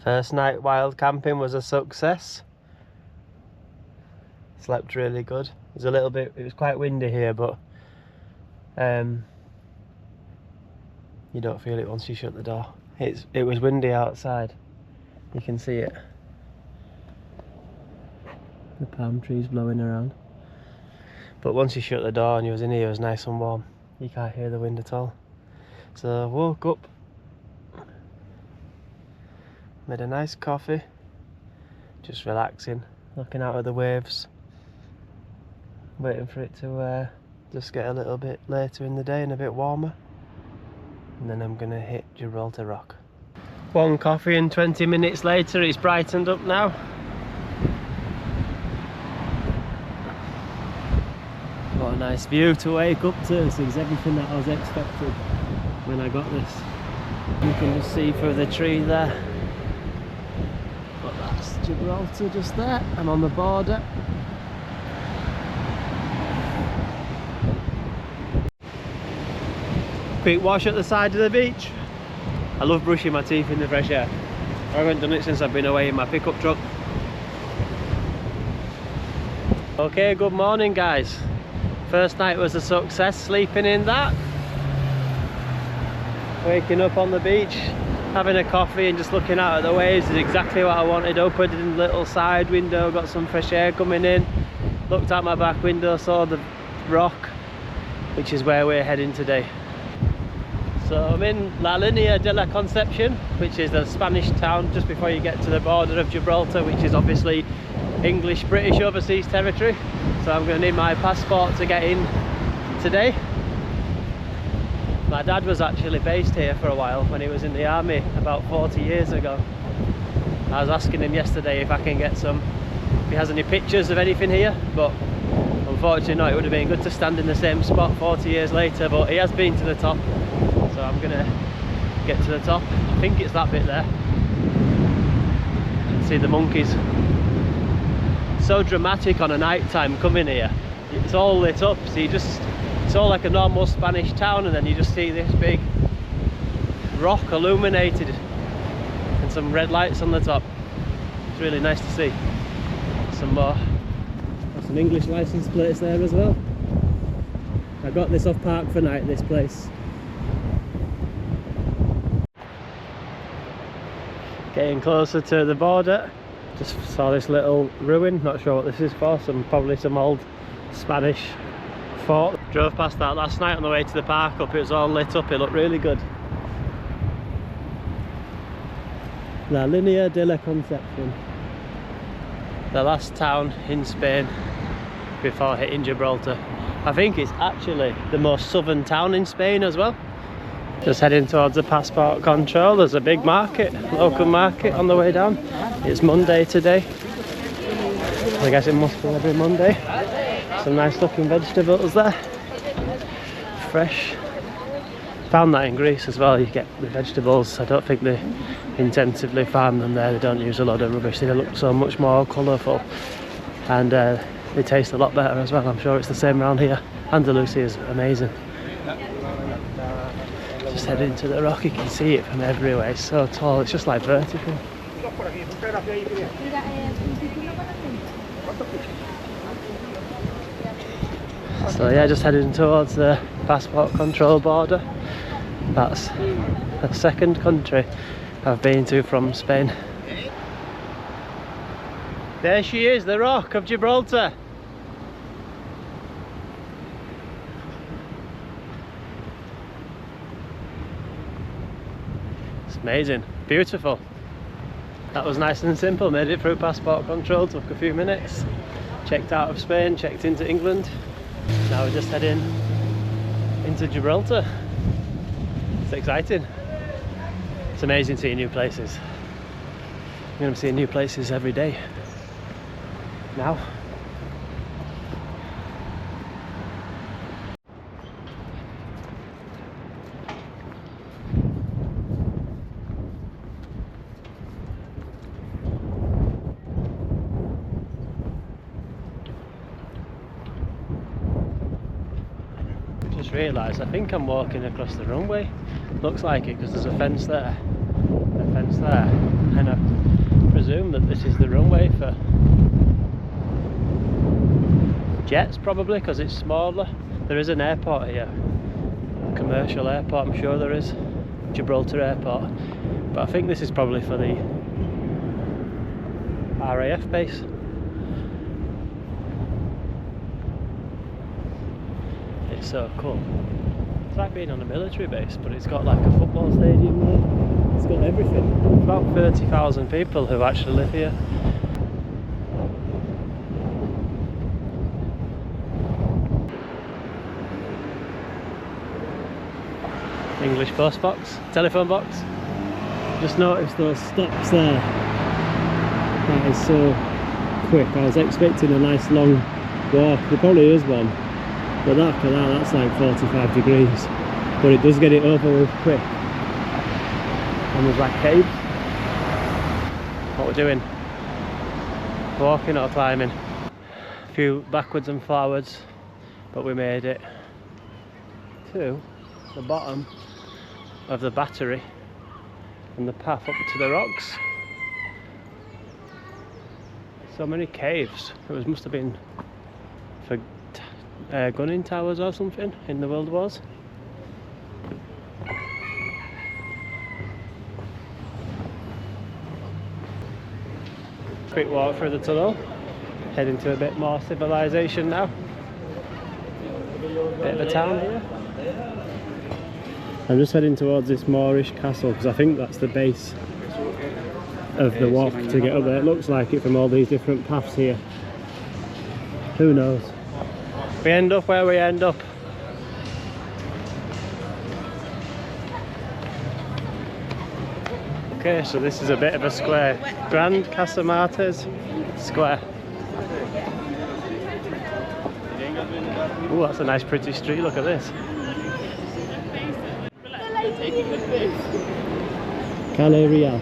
First night wild camping was a success. Slept really good. It was quite windy here, but you don't feel it once you shut the door. It was windy outside. You can see it. The palm trees blowing around. But once you shut the door and you was in here, it was nice and warm. You can't hear the wind at all. So I woke up, made a nice coffee, just relaxing, looking out at the waves, waiting for it to just get a little bit later in the day and a bit warmer. And then I'm gonna hit Gibraltar Rock. One coffee and 20 minutes later, it's brightened up now. What a nice view to wake up to. This is everything that I was expecting when I got this. You can just see through the tree there. But that's Gibraltar just there. I'm on the border. Quick wash at the side of the beach. I love brushing my teeth in the fresh air. I haven't done it since I've been away in my pickup truck. Okay, good morning guys. First night was a success, sleeping in that. Waking up on the beach, having a coffee and just looking out at the waves is exactly what I wanted. Opened a little side window, got some fresh air coming in. Looked out my back window, saw the rock, which is where we're heading today. So I'm in La Línea de la Concepción, which is a Spanish town just before you get to the border of Gibraltar, which is obviously English-British overseas territory. So I'm going to need my passport to get in today. My dad was actually based here for a while when he was in the army about 40 years ago. I was asking him yesterday if I can get some, if he has any pictures of anything here, but unfortunately no, it would have been good to stand in the same spot 40 years later, but he has been to the top. So I'm gonna get to the top. I think it's that bit there. You can see the monkeys. So dramatic on a night time coming here. It's all lit up, so it's all like a normal Spanish town, and then you just see this big rock illuminated and some red lights on the top. It's really nice to see. Some more. Got some English license plates there as well. I got this off Park for Night, this place. Getting closer to the border. Just saw this little ruin, not sure what this is for, probably some old Spanish fort. Drove past that last night on the way to the park up, it was all lit up, it looked really good. La Línea de la Concepción. The last town in Spain before hitting Gibraltar. I think it's actually the most southern town in Spain as well. Just heading towards the passport control. There's a big market, local market on the way down. It's Monday today. I guess it must be every Monday. Some nice looking vegetables there. Fresh. Found that in Greece as well. You get the vegetables. I don't think they intensively farm them there. They don't use a lot of rubbish. They look so much more colourful. And they taste a lot better as well. I'm sure it's the same around here. Andalusia is amazing. Just heading to the rock, you can see it from everywhere. It's so tall, it's just like vertical. So yeah, just heading towards the passport control border. That's the second country I've been to from Spain. There she is, the rock of Gibraltar. Amazing, beautiful. That was nice and simple, made it through passport control, took a few minutes. Checked out of Spain, checked into England. Now we're just heading into Gibraltar. It's exciting. It's amazing seeing new places. I'm going to see new places every day now. Realised I think I'm walking across the runway. Looks like it because there's a fence there. A fence there, and I presume that this is the runway for jets, probably, because it's smaller. There is an airport here, a commercial airport, I'm sure there is, Gibraltar airport, but I think this is probably for the RAF base. It's so cool. It's like being on a military base, but it's got like a football stadium there. It's got everything. About 30,000 people who actually live here. English post box, telephone box. Just noticed those steps there. That is so quick. I was expecting a nice long walk. There probably is one. But after that, that's like 45 degrees. But it does get it over with quick. And there's like caves. What we're doing? Walking or climbing? A few backwards and forwards, but we made it to the bottom of the battery and the path up to the rocks. So many caves. It must have been for gunning towers or something in the World Wars. Quick walk through the tunnel, heading to a bit more civilization now. Bit of a town here. I'm just heading towards this Moorish castle because I think that's the base of the walk to get up there. It looks like it from all these different paths here. Who knows? We end up where we end up. Okay, so this is a bit of a square. Grand Casamartes Square. Oh, that's a nice pretty street, look at this. Calais Real.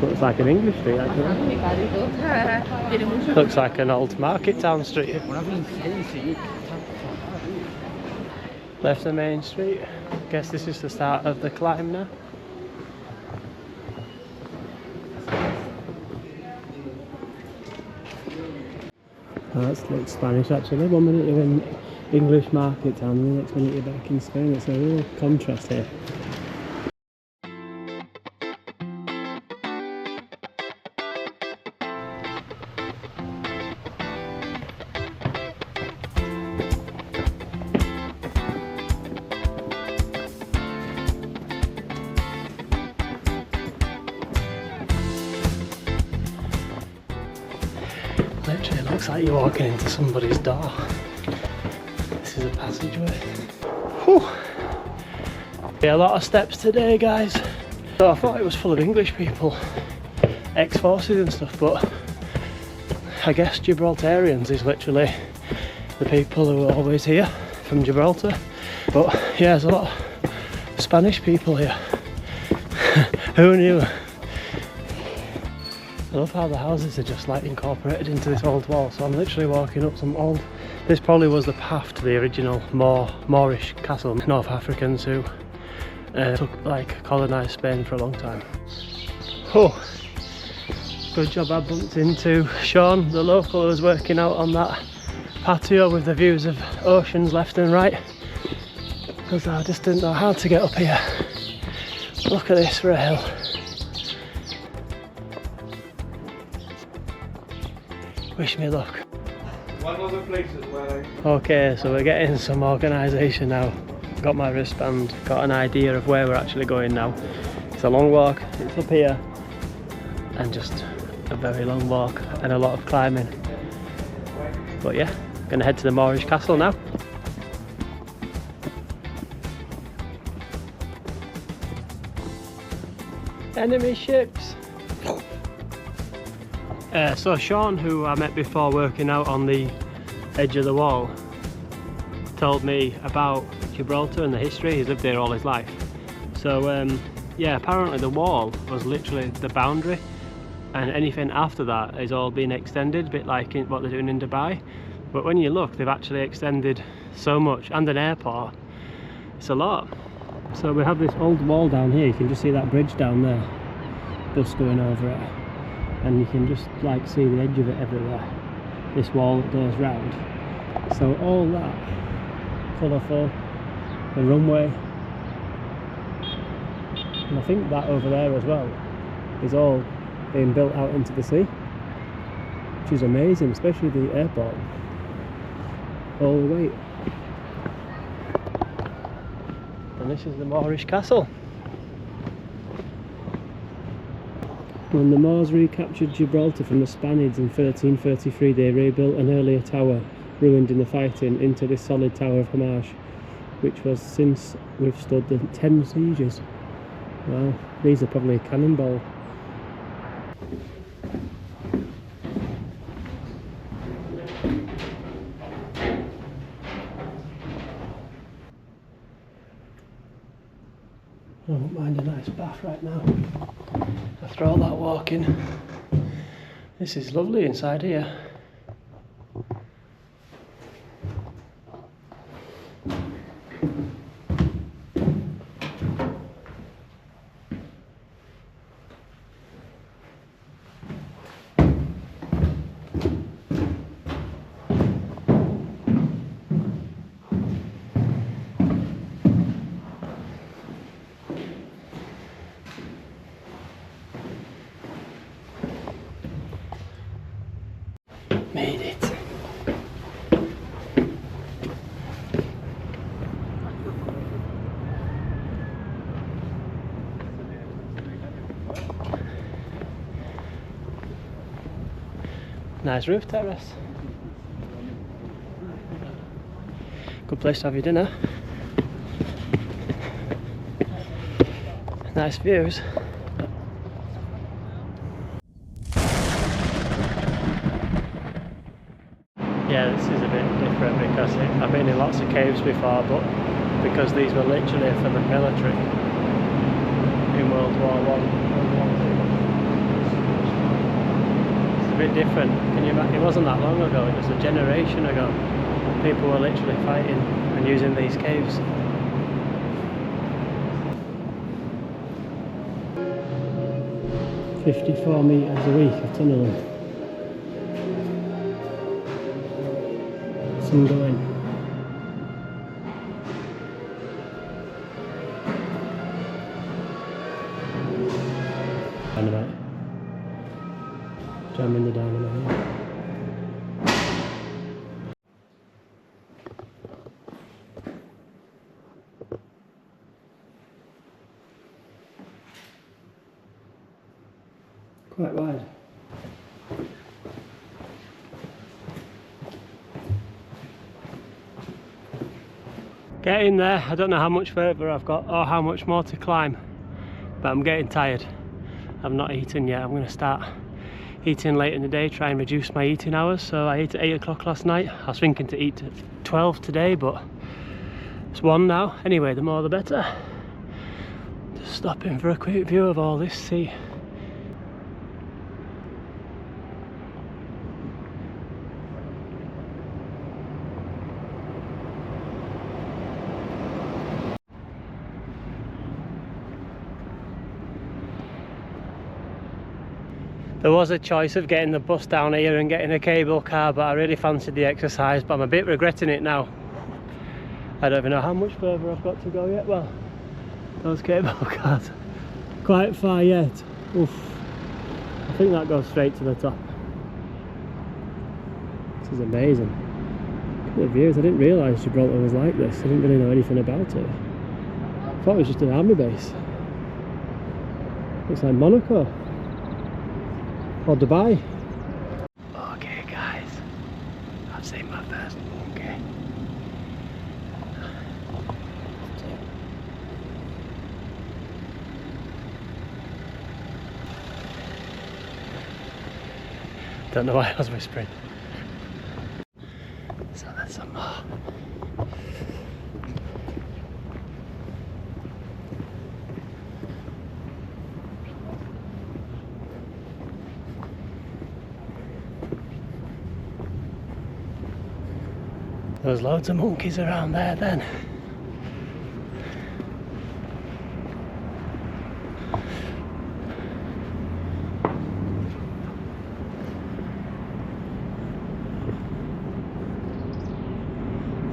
Looks like an English street actually. Looks like an old market town street. Left the main street. Guess this is the start of the climb now. Oh, that looks Spanish actually. 1 minute you're in English market town and the next minute you're back in Spain. It's a real contrast here. Literally, it looks like you're walking into somebody's door. This is a passageway. Whew. Yeah, a lot of steps today, guys. So I thought it was full of English people, ex-forces and stuff, but I guess Gibraltarians is literally the people who are always here from Gibraltar. But yeah, there's a lot of Spanish people here. Who knew? I love how the houses are just like incorporated into this old wall. So I'm literally walking up some old... This probably was the path to the original Moorish castle. North Africans who colonised Spain for a long time. Oh, good job I bumped into Sean, the local who was working out on that patio with the views of oceans left and right. Because I just didn't know how to get up here. Look at this rail. Wish me luck. One of the places where Okay, so we're getting some organisation now. Got my wristband, got an idea of where we're actually going now. It's a long walk, it's up here, and just a very long walk and a lot of climbing. But yeah, gonna head to the Moorish castle now. Enemy ships! So Sean, who I met before working out on the edge of the wall, told me about Gibraltar and the history. He's lived there all his life. So yeah, apparently the wall was literally the boundary, and anything after that is all being extended, a bit like what they're doing in Dubai. But when you look, they've actually extended so much, and an airport. It's a lot. So we have this old wall down here, you can just see that bridge down there, bus going over it, and you can just like see the edge of it everywhere, this wall that goes round. So all that colourful, the runway, and I think that over there as well is all being built out into the sea, which is amazing, especially the airport all the way. And this is the Moorish castle. When the Moors recaptured Gibraltar from the Spaniards in 1333, they rebuilt an earlier tower, ruined in the fighting, into this solid tower of homage, which was since withstood the 10 sieges. Wow, these are probably cannonball. I don't mind a nice bath right now after all that walking. This is lovely inside here. Made it. Nice roof terrace. Good place to have your dinner. Nice views. Yeah, this is a bit different because I've been in lots of caves before, but because these were literally for the military in World War One. It's a bit different. Can you imagine? It wasn't that long ago, it was a generation ago. People were literally fighting and using these caves. $54 meters a week of tunnelling. Some going. Dynamite. Jamming the dynamite. Quite wide. Getting there, I don't know how much further I've got or how much more to climb, but I'm getting tired. I've not eaten yet. I'm going to start eating late in the day, try and reduce my eating hours. So I ate at 8 o'clock last night. I was thinking to eat at 12 today, but it's 1 now. Anyway, the more the better. Just stopping for a quick view of all this sea. There was a choice of getting the bus down here and getting a cable car, but I really fancied the exercise, but I'm a bit regretting it now. I don't even know how much further I've got to go yet. Well, those cable cars quite far yet. Oof. I think that goes straight to the top. This is amazing. Look at the views. I didn't realise Gibraltar was like this. I didn't really know anything about it. I thought it was just an army base. Looks like Monaco. Or Dubai. Okay guys, I've seen my first monkey. Don't know why I was whispering. So there's some more. There's loads of monkeys around there then.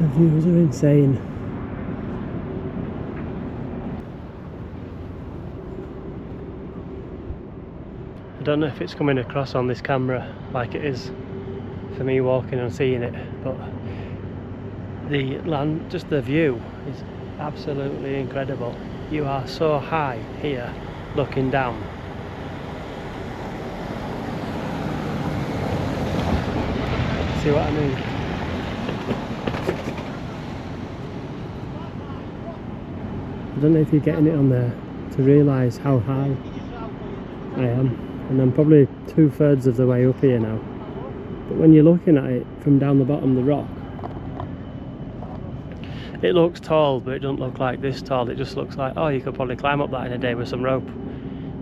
The views are insane. I don't know if it's coming across on this camera like it is for me walking and seeing it, but the land, just the view is absolutely incredible. You are so high here looking down. See what I mean? I don't know if you're getting it on there to realise how high I am, and I'm probably 2/3 of the way up here now. But when you're looking at it from down the bottom of the rock, it looks tall, but it doesn't look like this tall. It just looks like, oh, you could probably climb up that in a day with some rope,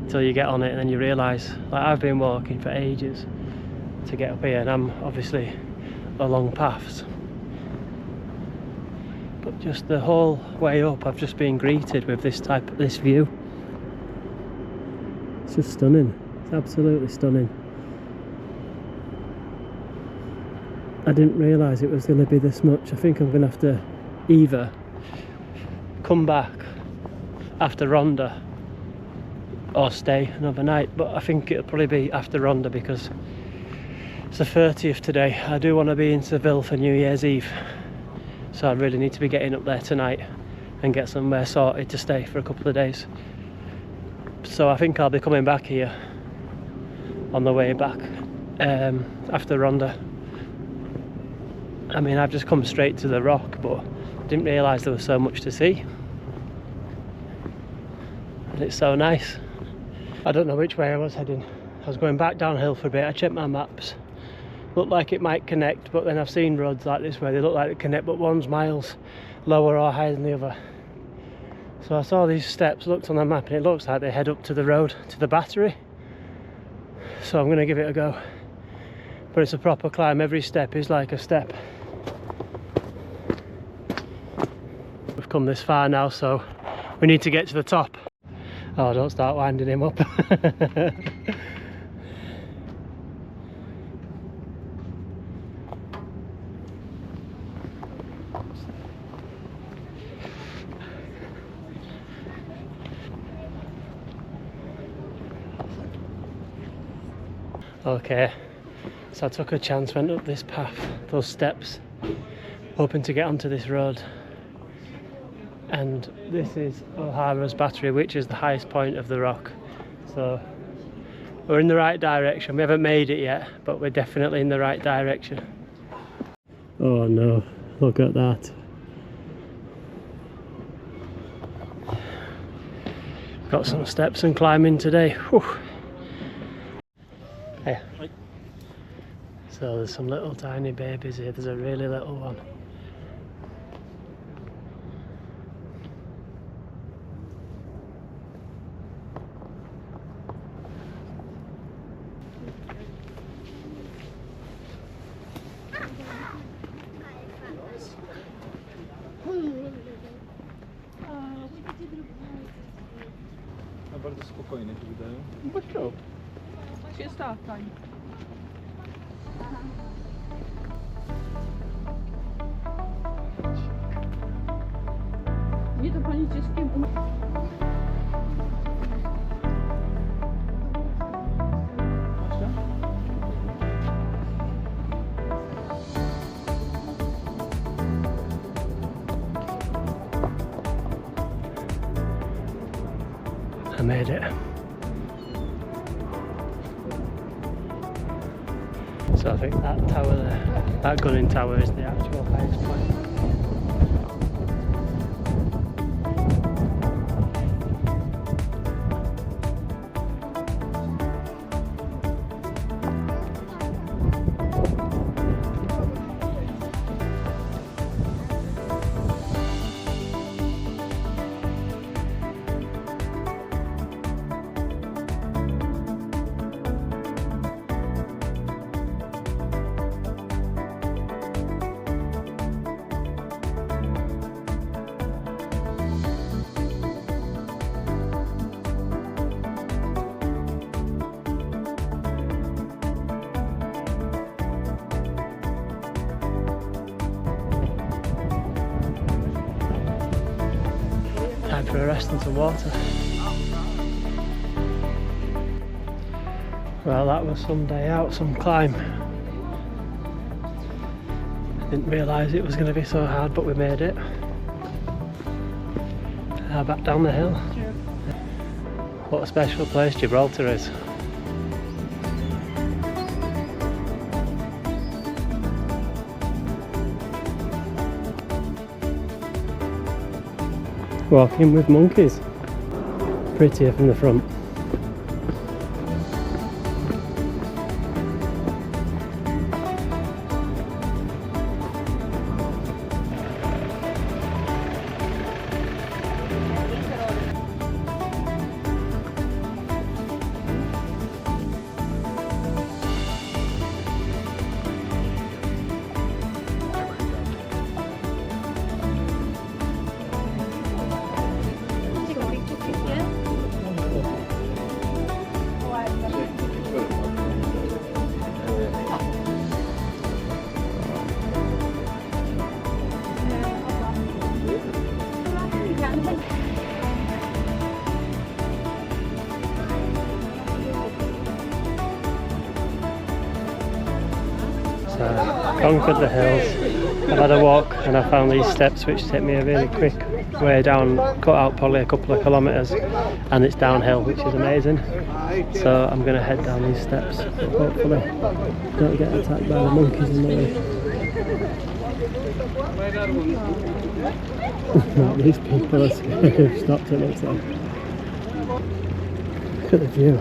until you get on it and then you realise, like, I've been walking for ages to get up here, and I'm obviously along paths, but just the whole way up I've just been greeted with this view. It's just stunning. It's absolutely stunning. I didn't realise it was going to be this much. I think I'm going to have to either come back after Ronda or stay another night, but I think it'll probably be after Ronda because it's the 30th today. I do want to be in Seville for New Year's Eve, so I really need to be getting up there tonight and get somewhere sorted to stay for a couple of days. So I think I'll be coming back here on the way back after Ronda. I mean, I've just come straight to the rock, but didn't realise there was so much to see, and it's so nice. I don't know which way I was heading. I was going back downhill for a bit. I checked my maps, looked like it might connect, but then I've seen roads like this where they look like they connect, but one's miles lower or higher than the other. So I saw these steps, looked on the map, and it looks like they head up to the road, to the battery. So I'm going to give it a go, but it's a proper climb. Every step is like a step. We've come this far now, so we need to get to the top. Oh, don't start winding him up. Okay, so I took a chance, went up this path, those steps, hoping to get onto this road. And this is O'Hara's battery, which is the highest point of the rock. So we're in the right direction. We haven't made it yet, but we're definitely in the right direction. Oh no, look at that. Got some steps and climbing today. Whew. Yeah. So there's some little tiny babies here. There's a really little one. Bardzo spokojnie się wydaje. Boczko. Się stań. Nie to pani dzieckiem. I made it. So I think that tower there, that gunning tower, is the actual highest point. for a rest and some water. Well, that was some day out, some climb. I didn't realise it was going to be so hard, but we made it. Now back down the hill. What a special place Gibraltar is. Walking with monkeys. Prettier from the front. Conquered the hills. I've had a walk and I found these steps which take me a really quick way down, cut out probably a couple of kilometres, and it's downhill, which is amazing. So I'm going to head down these steps, but hopefully don't get attacked by the monkeys in the way. These people are scary. They've stopped, it looks like. Look at the view.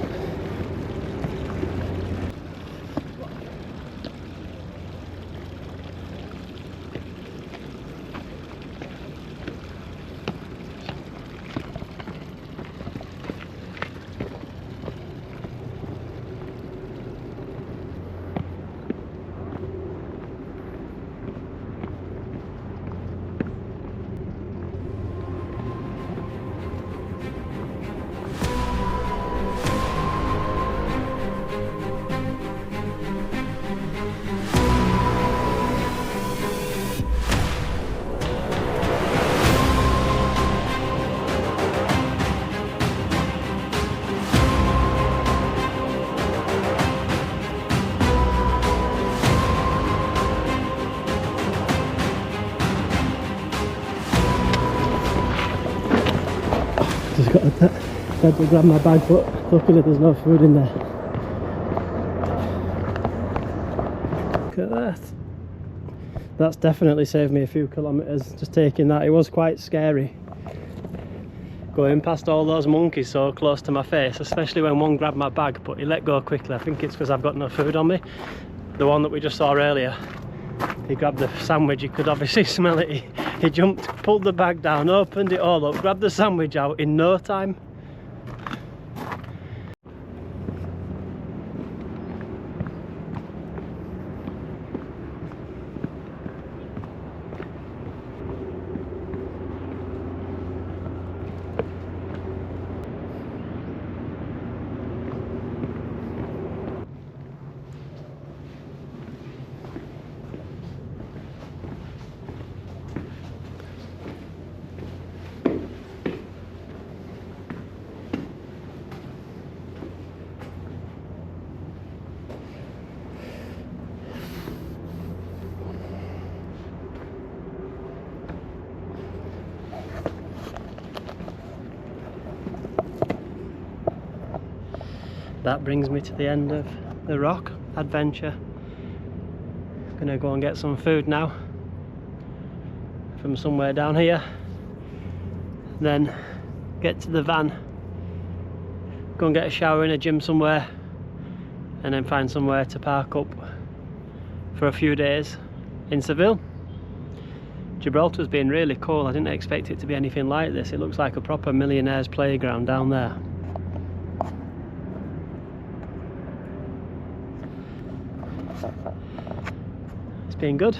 Just got to grab my bag, but luckily there's no food in there. Look at that. That's definitely saved me a few kilometres, just taking that. It was quite scary going past all those monkeys so close to my face, especially when one grabbed my bag, but he let go quickly. I think it's because I've got no food on me. The one that we just saw earlier, he grabbed the sandwich, you could obviously smell it. He jumped, pulled the bag down, opened it all up, grabbed the sandwich out in no time. That brings me to the end of the rock adventure. I'm gonna go and get some food now from somewhere down here, then get to the van, go and get a shower in a gym somewhere, and then find somewhere to park up for a few days in Seville. Gibraltar's been really cool. I didn't expect it to be anything like this. It looks like a proper millionaire's playground down there. It's been good.